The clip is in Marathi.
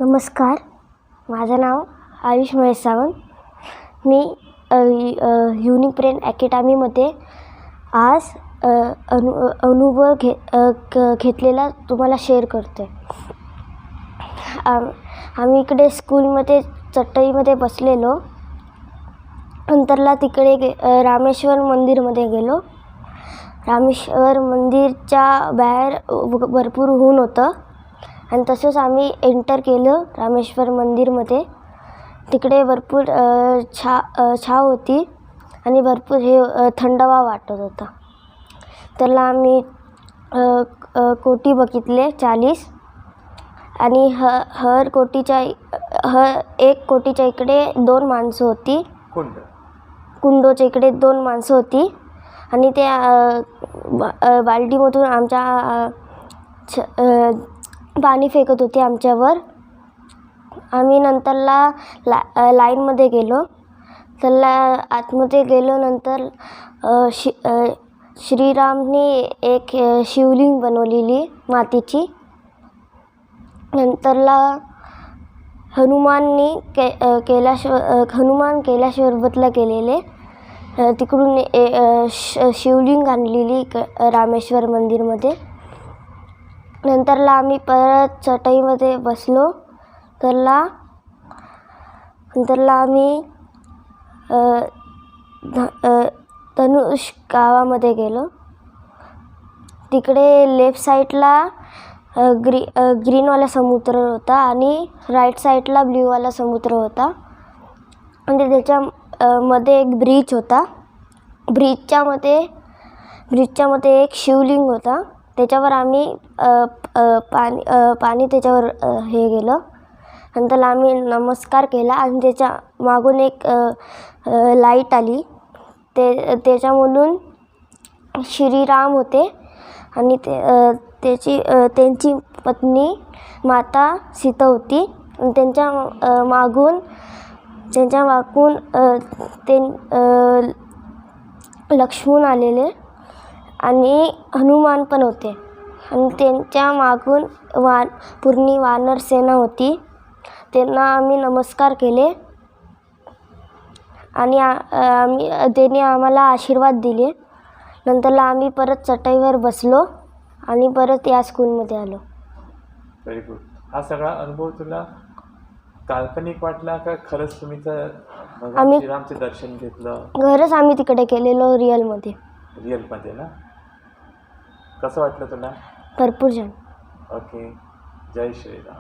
नमस्कार, माझं नाव आयुष महेश सावंत. मी युनिक ब्रेन अकॅडमीमध्ये आज अनुभव घेतलेला तुम्हाला शेअर करते. आम्ही इकडे स्कूलमध्ये चटईमध्ये बसलेलो. नंतरला तिकडे रामेश्वर मंदिरमध्ये गेलो. रामेश्वर मंदिरच्या बाहेर भरपूर ऊन होतं आणि तसंच आम्ही एंटर केलं रामेश्वर मंदिरमध्ये. तिकडे भरपूर छाव होती आणि भरपूर थंडावा वाटत होता. त्याला आम्ही कोटी बघितले 40 आणि एक कोटीच्या इकडे 2 माणसं होती. कुंडोच्या इकडे 2 माणसं होती आणि त्या बाल्टीमधून आमच्या पाणी फेकत होते आमच्यावर. आम्ही नंतरला लाईनमध्ये गेलो. त्याला आतमध्ये गेलो. नंतर श्रीरामने एक शिवलिंग बनवलेली मातीची. नंतरला हनुमान कैलाशपर्वतला गेलेले. तिकडून शिवलिंग आणलेली रामेश्वर मंदिरमध्ये. नंतरला आम्ही परत चटईमध्ये बसलो. नंतरला आम्ही धनुष गावामध्ये गेलो. तिकडे लेफ्ट साईडला ग्रीनवाला समुद्र होता आणि राईट साईडला ब्ल्यूवाला समुद्र होता. आणि त्याच्या मध्ये एक ब्रिज होता. ब्रिजच्या मध्ये एक शिवलिंग होता. त्याच्यावर आम्ही पाणी त्याच्यावर हे गेलं. नंतर आम्ही नमस्कार केला आणि त्याच्या मागून एक लाईट आली. त्याच्यामधून श्रीराम होते आणि त्यांची पत्नी माता सीता होती. त्यांच्या मागून ते लक्ष्मण आलेले आणि हनुमान पण होते आणि त्यांच्या मागून पूर्ण वानर सेना होती. त्यांना आम्ही नमस्कार केले आणि त्यांनी आम्हाला आशीर्वाद दिले. नंतरला आम्ही परत चटईवर बसलो आणि परत या स्कूलमध्ये आलो. Very good. हा सगळा अनुभव तुला काल्पनिक वाटला का खरंच तुम्ही श्रीरामचे दर्शन घेतलं? खरंच आम्ही तिकडे केलेलो रिअलमध्ये ना. कसं वाटलं तुला? भरपूर छान. ओके. जय श्रीराम.